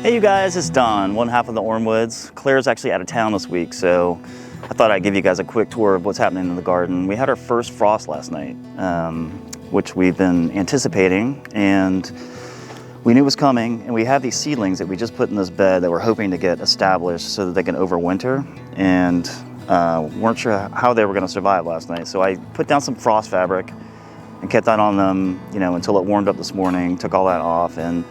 Hey you guys, it's Don, one half of the Ormewoods. Claire's actually out of town this week, so I thought I'd give you guys a quick tour of what's happening in the garden. We had our first frost last night, which we've been anticipating, and we knew was coming, and we have these seedlings that we just put in this bed that we're hoping to get established so that they can overwinter, and weren't sure how they were going to survive last night. So I put down some frost fabric and kept that on them, you know, until it warmed up this morning, took all that off, and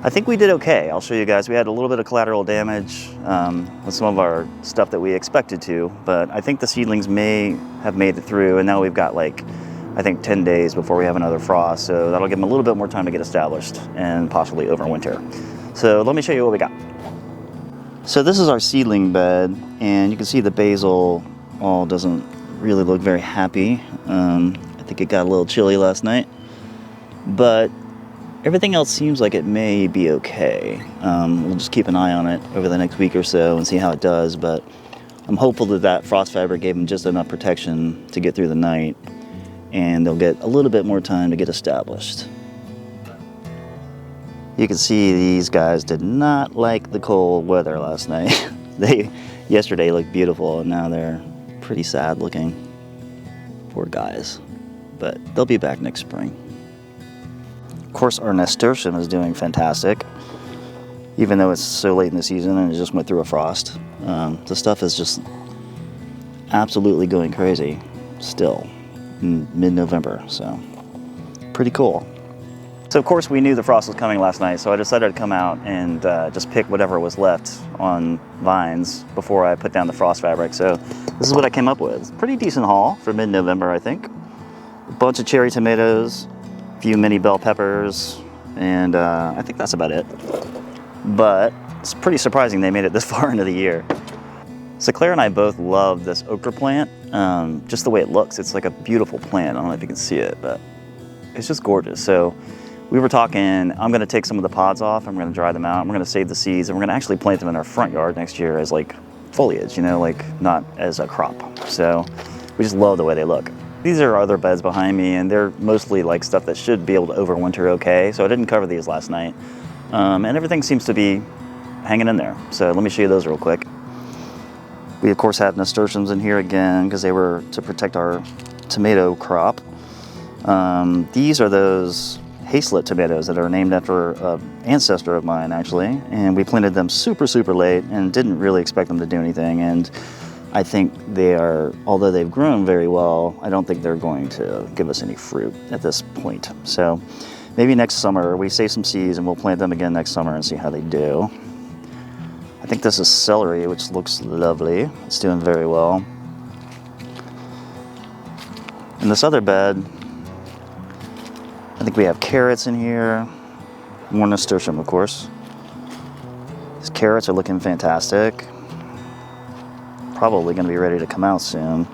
I think we did okay. I'll show you guys. We had a little bit of collateral damage with some of our stuff that we expected to, but I think the seedlings may have made it through, and now we've got like, I think 10 days before we have another frost, so that'll give them a little bit more time to get established and possibly overwinter. So let me show you what we got. So this is our seedling bed, and you can see the basil all doesn't really look very happy. I think it got a little chilly last night, but everything else seems like it may be okay. We'll just keep an eye on it over the next week or so and see how it does, but I'm hopeful that that frost fabric gave them just enough protection to get through the night, and they'll get a little bit more time to get established. You can see these guys did not like the cold weather last night. Yesterday looked beautiful, and now they're pretty sad looking. Poor guys. But they'll be back next spring. Of course, our nasturtium is doing fantastic, even though it's so late in the season and it just went through a frost. The stuff is just absolutely going crazy still in mid-November, so pretty cool. So of course we knew the frost was coming last night, so I decided to come out and just pick whatever was left on vines before I put down the frost fabric. So this is what I came up with. Pretty decent haul for mid-November, I think. A bunch of cherry tomatoes, a few mini bell peppers, and I think that's about it. But it's pretty surprising they made it this far into the year. So Claire and I both love this okra plant, just the way it looks. It's like a beautiful plant. I don't know if you can see it, but it's just gorgeous. So we were talking, I'm gonna take some of the pods off, I'm gonna dry them out, we're gonna save the seeds, and we're gonna actually plant them in our front yard next year as like foliage, you know, like not as a crop. So we just love the way they look. These are other beds behind me, and they're mostly like stuff that should be able to overwinter okay. So I didn't cover these last night. And everything seems to be hanging in there. So let me show you those real quick. We of course have nasturtiums in here again because they were to protect our tomato crop. These are those Hazelet tomatoes that are named after an ancestor of mine actually. And we planted them super, super late and didn't really expect them to do anything. And I think they are, although they've grown very well, I don't think they're going to give us any fruit at this point. So maybe next summer we save some seeds and we'll plant them again next summer and see how they do. I think this is celery, which looks lovely. It's doing very well. In this other bed, I think we have carrots in here. More nasturtium, of course. These carrots are looking fantastic. Probably going to be ready to come out soon.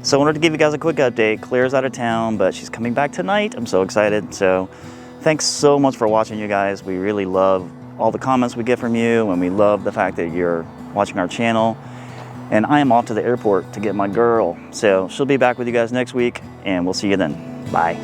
So I wanted to give you guys a quick update. Claire's out of town, but she's coming back tonight. I'm so excited. So thanks so much for watching, you guys. We really love all the comments we get from you, and we love the fact that you're watching our channel. And I am off to the airport to get my girl. So she'll be back with you guys next week, and we'll see you then. Bye.